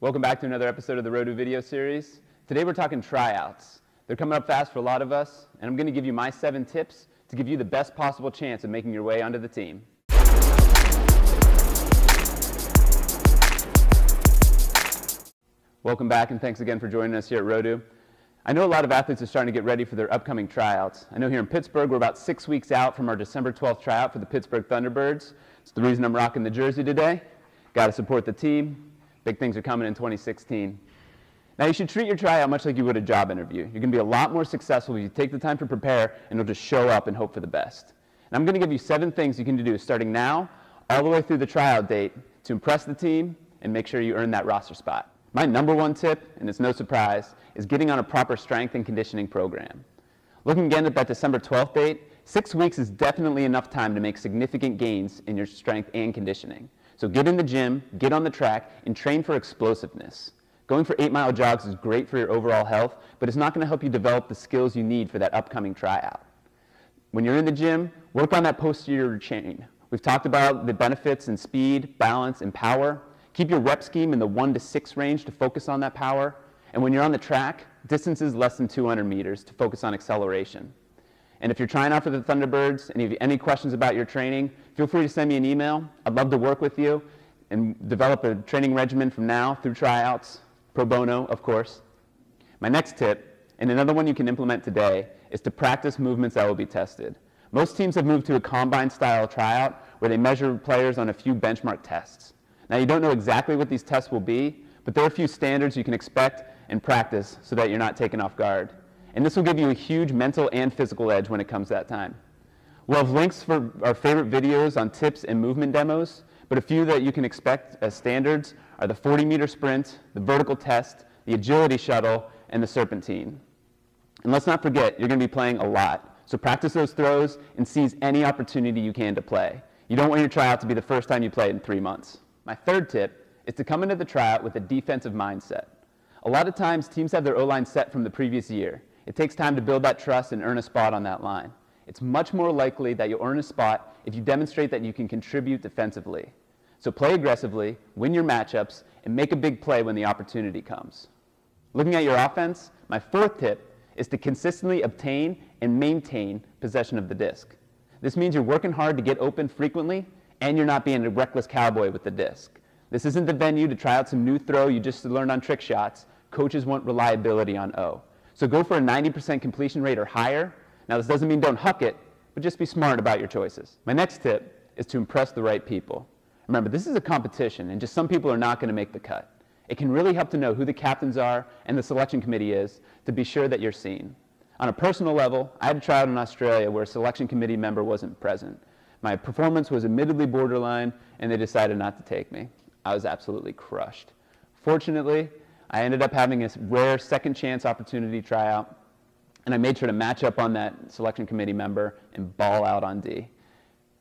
Welcome back to another episode of the Rodu video series. Today we're talking tryouts. They're coming up fast for a lot of us, and I'm going to give you my 7 tips to give you the best possible chance of making your way onto the team. Welcome back, and thanks again for joining us here at Rodu. I know a lot of athletes are starting to get ready for their upcoming tryouts. I know here in Pittsburgh we're about 6 weeks out from our December 12th tryout for the Pittsburgh Thunderbirds. It's the reason I'm rocking the jersey today. Got to support the team. Big things are coming in 2016. Now you should treat your tryout much like you would a job interview. You're going to be a lot more successful if you take the time to prepare and you'll just show up and hope for the best. And I'm going to give you 7 things you can do starting now all the way through the tryout date to impress the team and make sure you earn that roster spot. My number 1 tip, and it's no surprise, is getting on a proper strength and conditioning program. Looking again at that December 12th date, 6 weeks is definitely enough time to make significant gains in your strength and conditioning. So get in the gym, get on the track, and train for explosiveness. Going for 8-mile jogs is great for your overall health, but it's not going to help you develop the skills you need for that upcoming tryout. When you're in the gym, work on that posterior chain. We've talked about the benefits in speed, balance, and power. Keep your rep scheme in the 1 to 6 range to focus on that power. And when you're on the track, distances less than 200 meters to focus on acceleration. And if you're trying out for the Thunderbirds and you have any questions about your training, feel free to send me an email. I'd love to work with you and develop a training regimen from now through tryouts, pro bono, of course. My next tip, and another one you can implement today, is to practice movements that will be tested. Most teams have moved to a combine-style tryout where they measure players on a few benchmark tests. Now, you don't know exactly what these tests will be, but there are a few standards you can expect and practice so that you're not taken off guard. And this will give you a huge mental and physical edge when it comes to that time. We'll have links for our favorite videos on tips and movement demos, but a few that you can expect as standards are the 40-meter sprint, the vertical test, the agility shuttle, and the serpentine. And let's not forget, you're going to be playing a lot. So practice those throws and seize any opportunity you can to play. You don't want your tryout to be the first time you play in 3 months. My third tip is to come into the tryout with a defensive mindset. A lot of times, teams have their O-line set from the previous year. It takes time to build that trust and earn a spot on that line. It's much more likely that you'll earn a spot if you demonstrate that you can contribute defensively. So play aggressively, win your matchups, and make a big play when the opportunity comes. Looking at your offense, my 4th tip is to consistently obtain and maintain possession of the disc. This means you're working hard to get open frequently, and you're not being a reckless cowboy with the disc. This isn't the venue to try out some new throw you just learned on trick shots. Coaches want reliability on O. So go for a 90% completion rate or higher. Now, this doesn't mean don't huck it, but just be smart about your choices. My next tip is to impress the right people. Remember, this is a competition, and just some people are not going to make the cut. It can really help to know who the captains are and the selection committee is to be sure that you're seen. On a personal level, I had a tryout in Australia where a selection committee member wasn't present. My performance was admittedly borderline, and they decided not to take me. I was absolutely crushed. Fortunately, I ended up having a rare second chance opportunity tryout, and I made sure to match up on that selection committee member and ball out on D.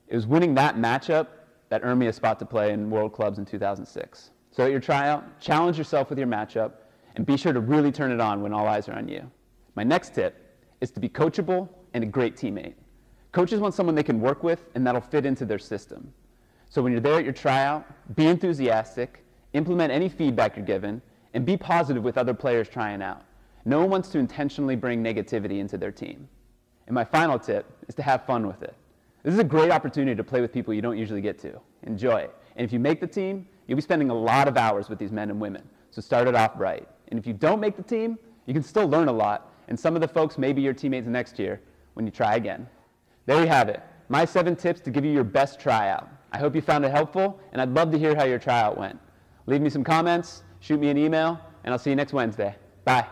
It was winning that matchup that earned me a spot to play in World Clubs in 2006. So at your tryout, challenge yourself with your matchup, and be sure to really turn it on when all eyes are on you. My next tip is to be coachable and a great teammate. Coaches want someone they can work with and that'll fit into their system. So when you're there at your tryout, be enthusiastic, implement any feedback you're given, and be positive with other players trying out. No one wants to intentionally bring negativity into their team. And my final tip is to have fun with it. This is a great opportunity to play with people you don't usually get to. Enjoy it. And if you make the team, you'll be spending a lot of hours with these men and women. So start it off right. And if you don't make the team, you can still learn a lot. And some of the folks may be your teammates next year when you try again. There you have it. My 7 tips to give you your best tryout. I hope you found it helpful, and I'd love to hear how your tryout went. Leave me some comments, shoot me an email, and I'll see you next Wednesday. Bye.